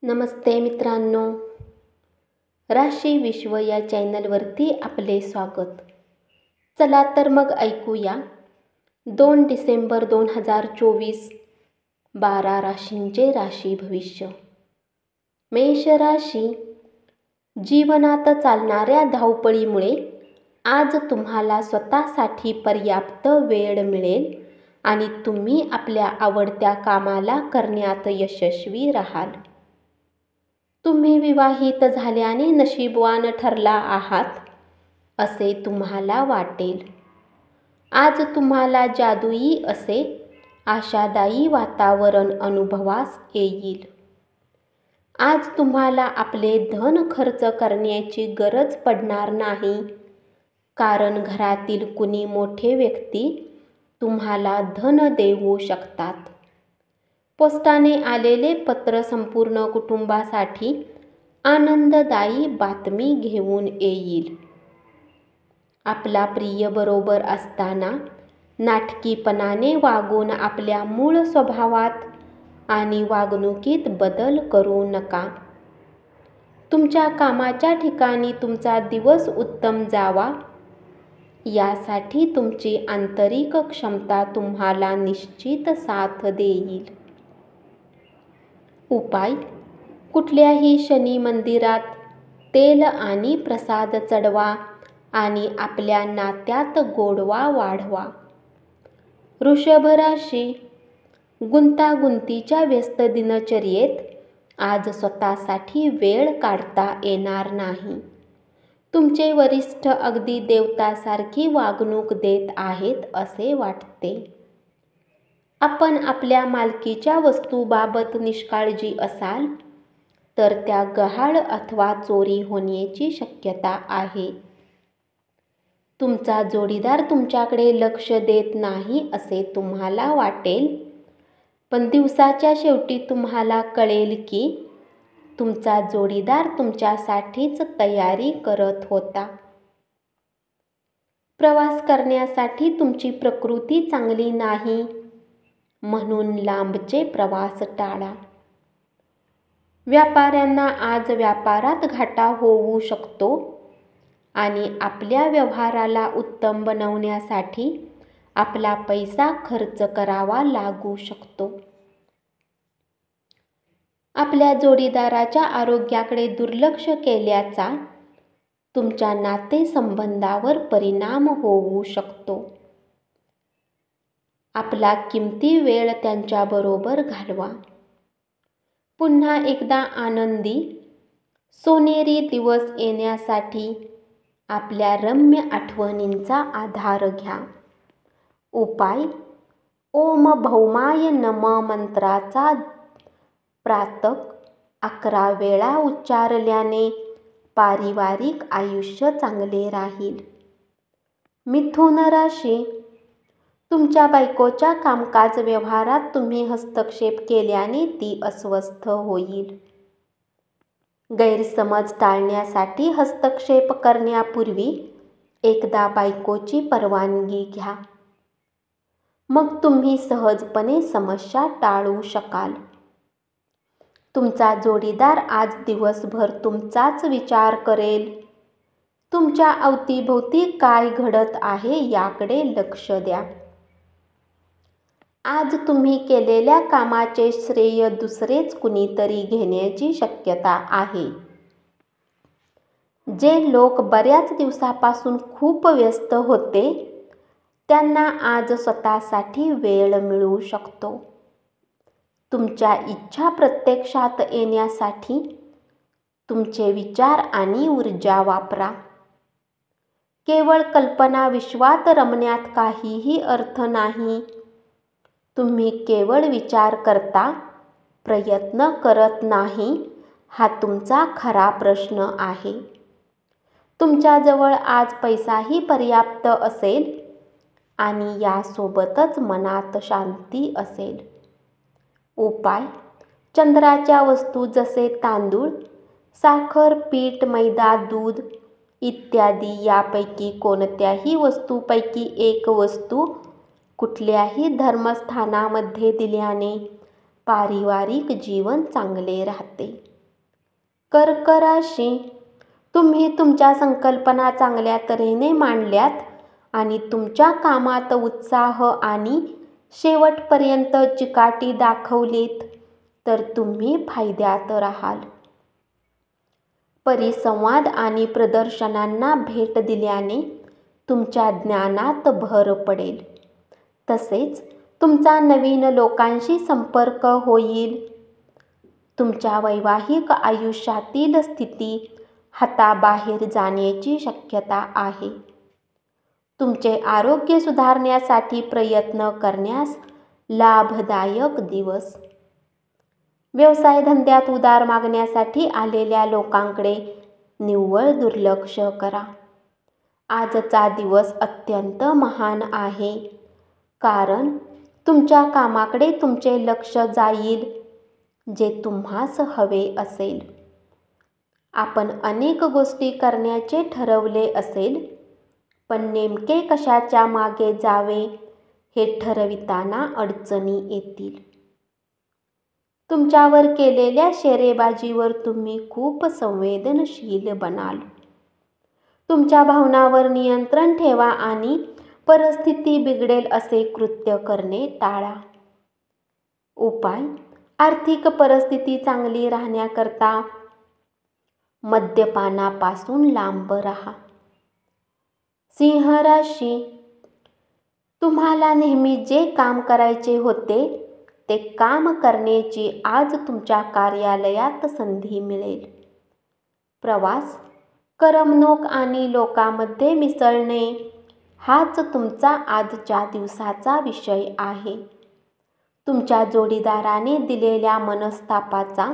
नमस्ते मित्रांनो, राशी विश्व या चॅनलवरती आपले स्वागत. चला तर मग ऐकूया 2 डिसेंबर 2024 12 राशींचे राशी भविष्य. मेष राशी, जीवनात चालणाऱ्या धावपळीमुळे आज तुम्हाला स्वतःसाठी पर्याप्त वेळ मिळेल आणि तुम्ही आपल्या आवडत्या कामाला करण्यात यशस्वी राहाल. तुम्ही विवाहित झाल्याने नशीबवान ठरला आहात असे तुम्हाला वाटेल. आज तुम्हाला जादुई असे आशादायी वातावरण अनुभवास येईल. आज तुम्हाला आपले धन खर्च करण्याची गरज पडणार नाही, कारण घरातील कुणी मोठे व्यक्ती तुम्हाला धन देऊ शकतात. पोस्टाने आलेले पत्र संपूर्ण कुटुंबासाठी आनंददायी बातमी घेऊन येईल. आपला प्रिय बरोबर असताना नाटकीपणाने वागून आपल्या मूळ स्वभावात आणि वागणुकीत बदल करू नका. तुमच्या कामाच्या ठिकाणी तुमचा दिवस उत्तम जावा यासाठी तुमची आंतरिक क्षमता तुम्हाला निश्चित साथ देईल. उपाय: कुठल्याही शनी मंदिरात तेल आणि प्रसाद चढवा आणि आपल्या नात्यात गोडवा वाढवा. वृषभ राशी, गुंतागुंतीच्या व्यस्त दिनचर्येत आज स्वतःसाठी वेळ काढता येणार नाही. तुमचे वरिष्ठ अगदी देवतासारखी वागणूक देत आहेत असे वाटते. आपण आपल्या मालकीच्या वस्तूबाबत निष्काळजी असाल तर त्या गहाळ अथवा चोरी होण्याची शक्यता आहे. तुमचा जोडीदार तुमच्याकडे लक्ष देत नाही असे तुम्हाला वाटेल, पण दिवसाच्या शेवटी तुम्हाला कळेल की तुमचा जोडीदार तुमच्यासाठीच तयारी करत होता. प्रवास करण्यासाठी तुमची प्रकृती चांगली नाही, म्हणून लांबचे प्रवास टाळा. व्यापाऱ्यांना आज व्यापारात घाटा होऊ शकतो आणि आपल्या व्यवहाराला उत्तम बनवण्यासाठी आपला पैसा खर्च करावा लागू शकतो. आपल्या जोडीदाराच्या आरोग्याकडे दुर्लक्ष केल्याचा तुमच्या नातेसंबंधावर परिणाम होऊ शकतो. आपला किमती वेळ त्यांच्याबरोबर घालवा. पुन्हा एकदा आनंदी, सोनेरी दिवस येण्यासाठी आपल्या रम्य आठवणींचा आधार घ्या. उपाय: ओम भौमाय नम मंत्राचा प्रातः 11 वेळा उच्चारल्याने पारिवारिक आयुष्य चांगले राहील. मिथुन राशी, तुमच्या बायकोच्या कामकाज व्यवहारात तुम्ही हस्तक्षेप केल्याने ती अस्वस्थ होईल. गैरसमज टाळण्यासाठी हस्तक्षेप करण्यापूर्वी एकदा बायकोची परवानगी घ्या. मग तुम्ही सहजपणे समस्या टाळू शकाल. तुमचा जोडीदार आज दिवसभर तुमचाच विचार करेल. तुमच्या अवतीभोवती काय घडत आहे याकडे लक्ष द्या. आज तुम्ही केलेल्या कामाचे श्रेय दुसरेच कुणीतरी घेण्याची शक्यता आहे. जे लोक बऱ्याच दिवसापासून खूप व्यस्त होते त्यांना आज स्वतःसाठी वेळ मिळू शकतो. तुमच्या इच्छा प्रत्यक्षात येण्यासाठी तुमचे विचार आणि ऊर्जा वापरा. केवळ कल्पना विश्वात रमण्यात काहीही अर्थ नाही. तुम्ही केवळ विचार करता, प्रयत्न करत नाही हा तुमचा खरा प्रश्न आहे. तुमच्याजवळ आज पैसाही पर्याप्त असेल आणि यासोबतच मनात शांती असेल. उपाय: चंद्राच्या वस्तू जसे तांदूळ, साखर, पीठ, मैदा, दूध इत्यादी यापैकी कोणत्याही वस्तूपैकी एक वस्तू कुठल्याही धर्मस्थानामध्ये दिल्याने पारिवारिक जीवन चांगले राहते. कर्क राशी, तुम्ही तुमच्या संकल्पना चांगल्या तऱ्हेने मांडल्यात आणि तुमच्या कामात उत्साह आणि शेवटपर्यंत चिकाटी दाखवलीत तर तुम्ही फायद्यात राहाल. परिसंवाद आणि प्रदर्शनांना भेट दिल्याने तुमच्या ज्ञानात भर पडेल. तसेच तुमचा नवीन लोकांशी संपर्क होईल. तुमच्या वैवाहिक आयुष्यातील स्थिती हाताबाहेर जाण्याची शक्यता आहे. तुमचे आरोग्य सुधारण्यासाठी प्रयत्न करण्यास लाभदायक दिवस. व्यवसाय धंद्यात उधार मागण्यासाठी आलेल्या लोकांकडे निव्वळ दुर्लक्ष करा. आजचा दिवस अत्यंत महान आहे, कारण तुमच्या कामाकडे तुमचे लक्ष जाईल जे तुम्हास हवे असेल. आपण अनेक गोष्टी करण्याचे ठरवले असेल, पण नेमके कशाच्या मागे जावे हे ठरविताना अडचणी येतील. तुमच्यावर केलेल्या शेरेबाजीवर तुम्ही खूप संवेदनशील बनाल. तुमच्या भावनांवर नियंत्रण ठेवा आणि परिस्थिती बिघडेल असे कृत्य करणे टाळा. उपाय: आर्थिक परिस्थिती चांगली राहण्याकरता मद्यपानापासून लांब राहा. सिंह राशी, तुम्हाला नेहमी जे काम करायचे होते ते काम करण्याची आज तुमच्या कार्यालयात संधी मिळेल. प्रवास, करमणूक आणि लोकांमध्ये मिसळणे हाच तुमचा आजच्या दिवसाचा विषय आहे. तुमच्या जोडीदाराने दिलेल्या मनस्तापाचा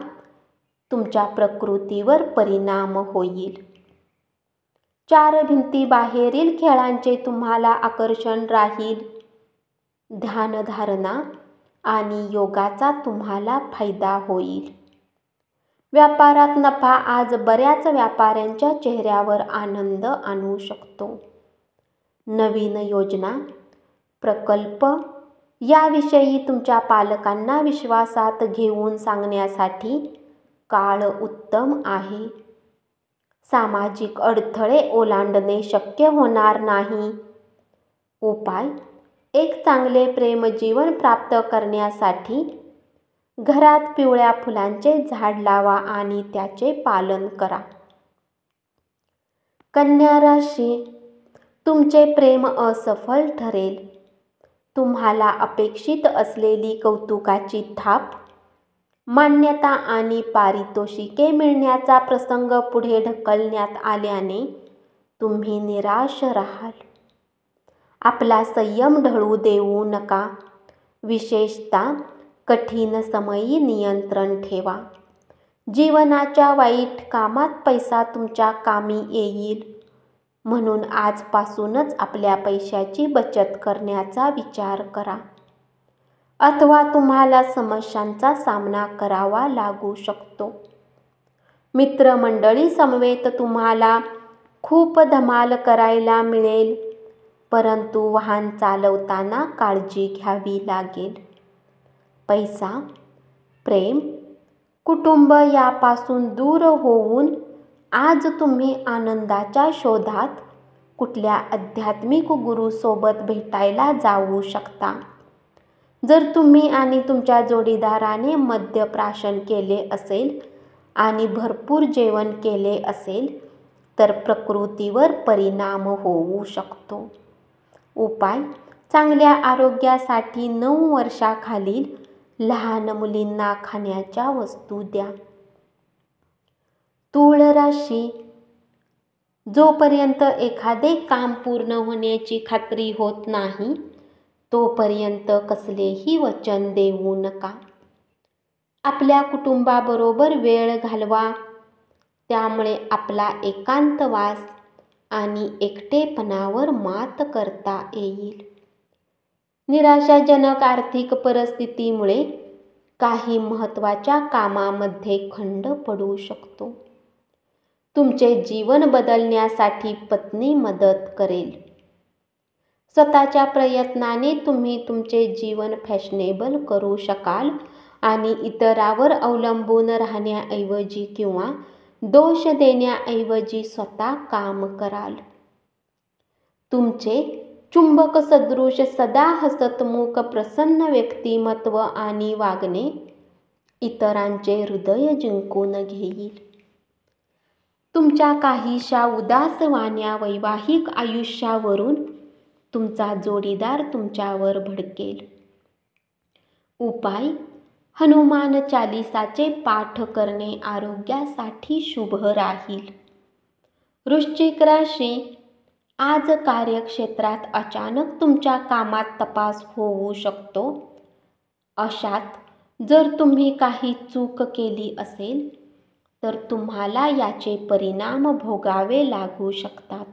तुमच्या प्रकृतीवर परिणाम होईल. चार भिंतीबाहेरील खेळांचे तुम्हाला आकर्षण राहील. ध्यानधारणा आणि योगाचा तुम्हाला फायदा होईल. व्यापारात नफा आज बऱ्याच व्यापाऱ्यांच्या चेहऱ्यावर आनंद आणू शकतो. नवीन योजना, प्रकल्प याविषयी तुमच्या पालकांना विश्वासात घेऊन सांगण्यासाठी काळ उत्तम आहे. सामाजिक अडथळे ओलांडणे शक्य होणार नाही. उपाय: एक चांगले प्रेमजीवन प्राप्त करण्यासाठी घरात पिवळ्या फुलांचे झाड लावा आणि त्याचे पालन करा. कन्या राशी, तुमचे प्रेम असफल ठरेल. तुम्हाला अपेक्षित असलेली कौतुकाची थाप, मान्यता आणि पारितोषिके मिळण्याचा प्रसंग पुढे ढकलण्यात आल्याने तुम्ही निराश राहाल. आपला संयम ढळू देऊ नका. विशेषतः कठीण समयी नियंत्रण ठेवा. जीवनाच्या वाईट कामात पैसा तुमच्या कामी येईल, म्हणून आजपासूनच आपल्या पैशाची बचत करण्याचा विचार करा. अथवा तुम्हाला समस्यांचा सामना करावा लागू शकतो. मित्रमंडळी समवेत तुम्हाला खूप धमाल करायला मिळेल, परंतु वाहन चालवताना काळजी घ्यावी लागेल. पैसा, प्रेम, कुटुंब यापासून दूर होऊन आज तुम्ही आनंदाच्या शोधात कुठल्या आध्यात्मिक गुरूसोबत भेटायला जाऊ शकता. जर तुम्ही आणि तुमच्या जोडीदाराने मद्यप्राशन केले असेल आणि भरपूर जेवण केले असेल तर प्रकृतीवर परिणाम होऊ शकतो. उपाय: चांगल्या आरोग्यासाठी 9 वर्षाखालील लहान मुलींना खाण्याच्या वस्तू द्या. तूळ राशी, जोपर्यंत एखादे काम पूर्ण होण्याची खात्री होत नाही तोपर्यंत कसलेही वचन देऊ नका. आपल्या कुटुंबाबरोबर वेळ घालवा, त्यामुळे आपला एकांतवास आणि एकटेपणावर मात करता येईल. निराशाजनक आर्थिक परिस्थितीमुळे काही महत्त्वाच्या कामामध्ये खंड पडू शकतो. तुमचे जीवन बदलण्यासाठी पत्नी मदत करेल. स्वतःच्या प्रयत्नाने तुम्ही तुमचे जीवन फॅशनेबल करू शकाल आणि इतरांवर अवलंबून राहण्याऐवजी किंवा दोष देण्याऐवजी स्वतः काम कराल. तुमचे चुंबक सदृश सदा हसतमुख प्रसन्न व्यक्तिमत्व आणि वागणे इतरांचे हृदय जिंकून घेईल. तुमच्या काहीशा उदासवाण्या वैवाहिक आयुष्यावरून तुमचा जोडीदार तुमच्यावर भडकेल. उपाय: हनुमान चालिसाचे पाठ करणे आरोग्यासाठी शुभ राहील. वृश्चिक राशी: आज कार्यक्षेत्रात अचानक तुमच्या कामात तपास होऊ शकतो. अशात जर तुम्ही काही चूक केली असेल तर तुम्हाला याचे परिणाम भोगावे लागू शकतात.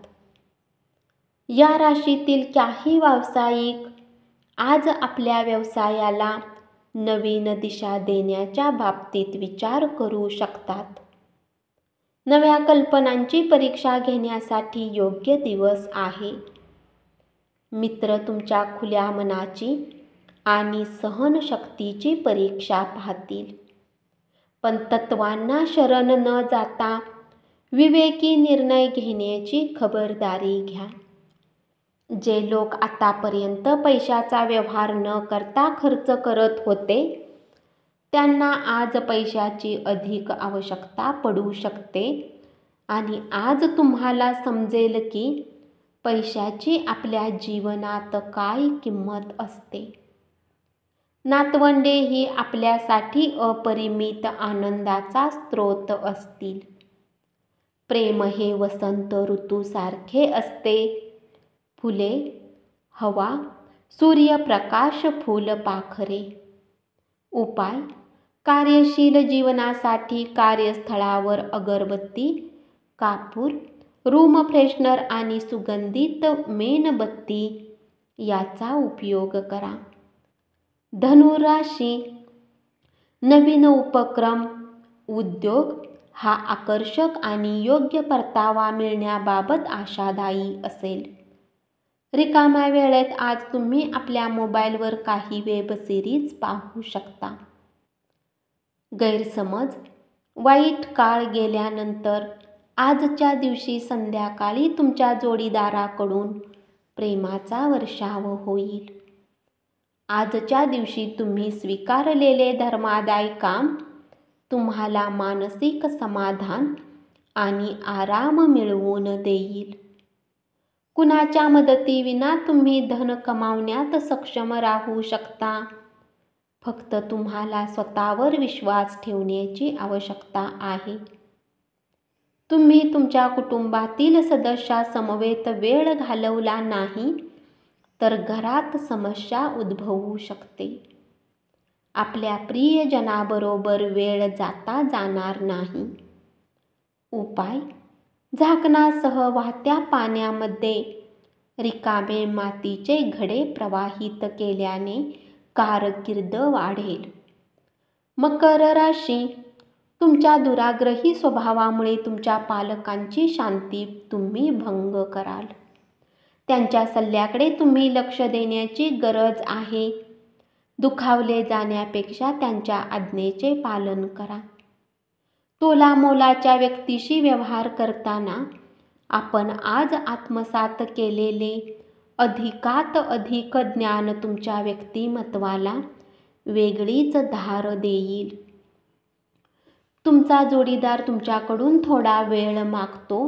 या राशीतील काही व्यावसायिक आज आपल्या व्यवसायाला नवीन दिशा देण्याच्या बाबतीत विचार करू शकतात. नव्या कल्पनांची परीक्षा घेण्यासाठी योग्य दिवस आहे. मित्र तुमच्या खुल्या मनाची आणि सहनशक्तीची परीक्षा पाहतील. पण तत्वांना शरण न जाता विवेकी निर्णय घेण्याची खबरदारी घ्या. जे लोक आतापर्यंत पैशाचा व्यवहार न करता खर्च करत होते त्यांना आज पैशाची अधिक आवश्यकता पडू शकते आणि आज तुम्हाला समजेल की पैशाची आपल्या जीवनात काय किंमत असते. नातवंडे ही आपल्यासाठी अपरिमित आनंदाचा स्रोत असतील. प्रेम हे वसंत ऋतूसारखे असते. फुले, हवा, सूर्यप्रकाश, फुलपाखरे. उपाय: कार्यशील जीवनासाठी कार्यस्थळावर अगरबत्ती, कापूर, रूम फ्रेशनर आणि सुगंधित मेणबत्ती याचा उपयोग करा. धनुराशी: नवीन उपक्रम, उद्योग हा आकर्षक आणि योग्य परतावा मिळण्याबाबत आशादायी असेल. रिकाम्या वेळेत आज तुम्ही आपल्या मोबाईलवर काही वेब सिरीज पाहू शकता. गैरसमज: वाईट काळ गेल्यानंतर आजच्या दिवशी संध्याकाळी तुमच्या जोडीदाराकडून प्रेमाचा वर्षाव होईल. आजच्या दिवशी तुम्ही स्वीकारलेले धर्मादाय काम तुम्हाला मानसिक समाधान आणि आराम मिळवून देईल. कुणाच्या मदतीविना तुम्ही धन कमावण्यात सक्षम राहू शकता. फक्त तुम्हाला स्वतःवर विश्वास ठेवण्याची आवश्यकता आहे. तुम्ही तुमच्या कुटुंबातील सदस्यासमवेत वेळ घालवला नाही तर घरात समस्या उद्भवू शकते. आपल्या प्रियजनाबरोबर वेळ जाता जाणार नाही. उपाय: झाकणासह वाहत्या पाण्यामध्ये रिकामे मातीचे घडे प्रवाहित केल्याने कारकीर्द वाढेल. मकर राशी: तुमच्या दुराग्रही स्वभावामुळे तुमच्या पालकांची शांती तुम्ही भंग कराल. त्यांच्या सल्ल्याकडे तुम्ही लक्ष देण्याची गरज आहे. दुखावले जाण्यापेक्षा त्यांच्या आज्ञेचे पालन करा. तोलामोलाच्या व्यक्तीशी व्यवहार करताना आपण आज आत्मसात केलेले अधिकात अधिक ज्ञान तुमच्या व्यक्तिमत्वाला वेगळीच धार देईल. तुमचा जोडीदार तुमच्याकडून थोडा वेळ मागतो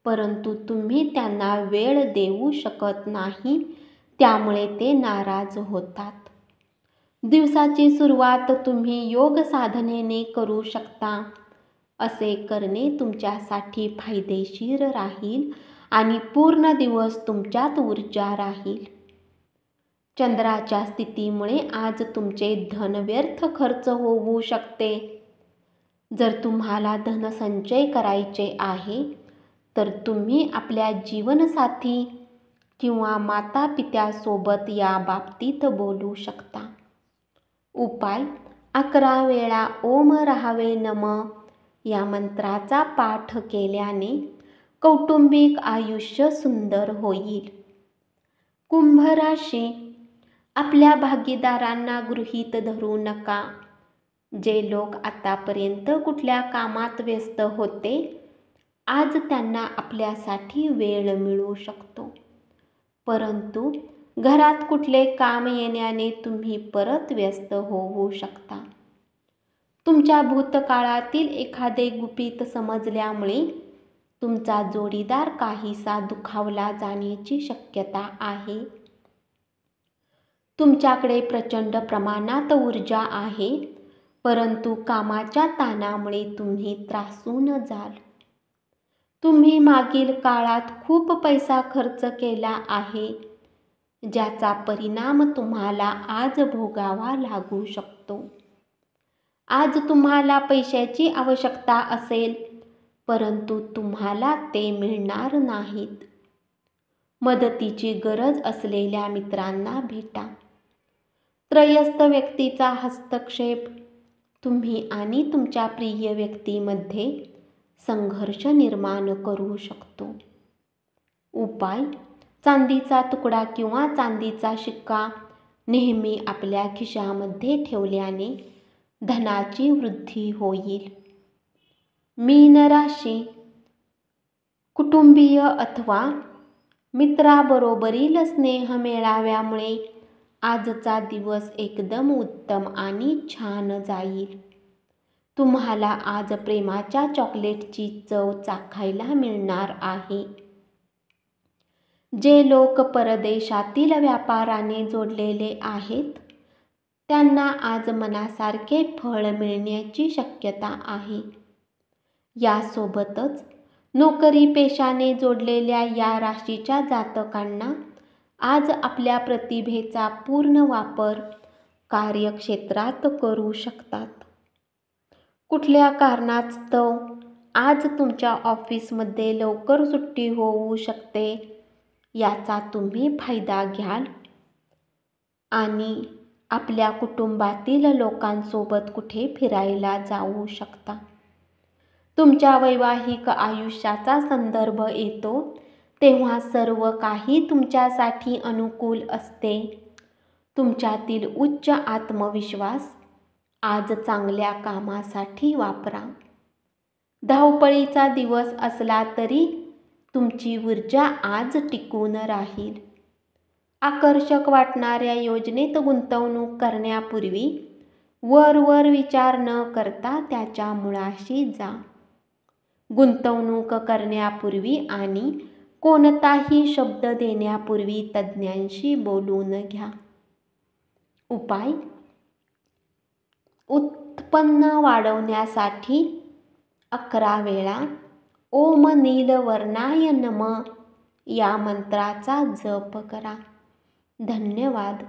परंतु तुम्ही त्यांना वेळ देऊ शकत नाही त्यामुळे ते नाराज होतात. दिवसाची सुरुवात तुम्ही योग साधनेने करू शकता. असे करणे तुमच्यासाठी फायदेशीर राहील आणि पूर्ण दिवस तुमच्यात ऊर्जा राहील. चंद्राच्या स्थितीमुळे आज तुमचे धन व्यर्थ खर्च होऊ शकते. जर तुम्हाला धनसंचय करायचे आहे तर तुम्ही आपल्या जीवनसाथी किंवा मातापित्यासोबत या बाबतीत बोलू शकता. उपाय: 11 वेळा ओम राहावे नम या मंत्राचा पाठ केल्याने कौटुंबिक आयुष्य सुंदर होईल. कुंभ राशी: आपल्या भागीदारांना गृहीत धरू नका. जे लोक आतापर्यंत कुठल्या कामात व्यस्त होते, आज त्यांना आपल्यासाठी वेळ मिळू शकतो. परंतु घरात कुठले काम येण्याने तुम्ही परत व्यस्त होऊ शकता. तुमच्या भूतकाळातील एखादे गुपित समजल्यामुळे तुमचा जोडीदार काहीसा दुखावला जाण्याची शक्यता आहे. तुमच्याकडे प्रचंड प्रमाणात ऊर्जा आहे, परंतु कामाच्या ताणामुळे तुम्ही त्रासून जाल. तुम्ही मागील काळात खूप पैसा खर्च केला आहे, ज्याचा परिणाम तुम्हाला आज भोगावा लागू शकतो. आज तुम्हाला पैशाची आवश्यकता असेल, परंतु तुम्हाला ते मिळणार नाहीत. मदतीची गरज असलेल्या मित्रांना भेटा. त्रयस्थ व्यक्तीचा हस्तक्षेप तुम्ही आणि तुमच्या प्रिय व्यक्तीमध्ये संघर्ष निर्माण करू शकतो. उपाय: चांदीचा तुकडा किंवा चांदीचा शिक्का नेहमी आपल्या खिशामध्ये ठेवल्याने धनाची वृद्धी होईल. मीन राशी: कुटुंबीय अथवा मित्राबरोबरील स्नेह मेळाव्यामुळे आजचा दिवस एकदम उत्तम आणि छान जाईल. तुम्हाला आज प्रेमाच्या चॉकलेटची चव चाखायला मिळणार आहे. जे लोक परदेशातील व्यापाराने जोडलेले आहेत, त्यांना आज मनासारखे फळ मिळण्याची शक्यता आहे. यासोबतच नोकरी पेशाने जोडलेल्या या राशीच्या जातकांना आज आपल्या प्रतिभेचा पूर्ण वापर कार्यक्षेत्रात करू शकतात. कुठल्या कारणास्तव आज तुमच्या ऑफिसमध्ये लवकर सुट्टी होऊ शकते, याचा तुम्ही फायदा घ्याल आणि आपल्या कुटुंबातील लोकांसोबत कुठे फिरायला जाऊ शकता. तुमच्या वैवाहिक आयुष्याचा संदर्भ येतो तेव्हा सर्व काही तुमच्यासाठी अनुकूल असते. तुमच्यातील उच्च आत्मविश्वास आज चांगल्या कामासाठी वापरा. धावपळीचा दिवस असला तरी तुमची ऊर्जा आज टिकून राहील. आकर्षक वाटणाऱ्या योजनेत गुंतवणूक करण्यापूर्वी वर विचार न करता त्याच्या मुळाशी जा. गुंतवणूक करण्यापूर्वी आणि कोणताही शब्द देण्यापूर्वी तज्ज्ञांशी बोलून घ्या. उपाय: उत्पन्न वाढवण्यासाठी 11 वेळा ओम नीलवर्णाय नमः या मंत्राचा जप करा. धन्यवाद.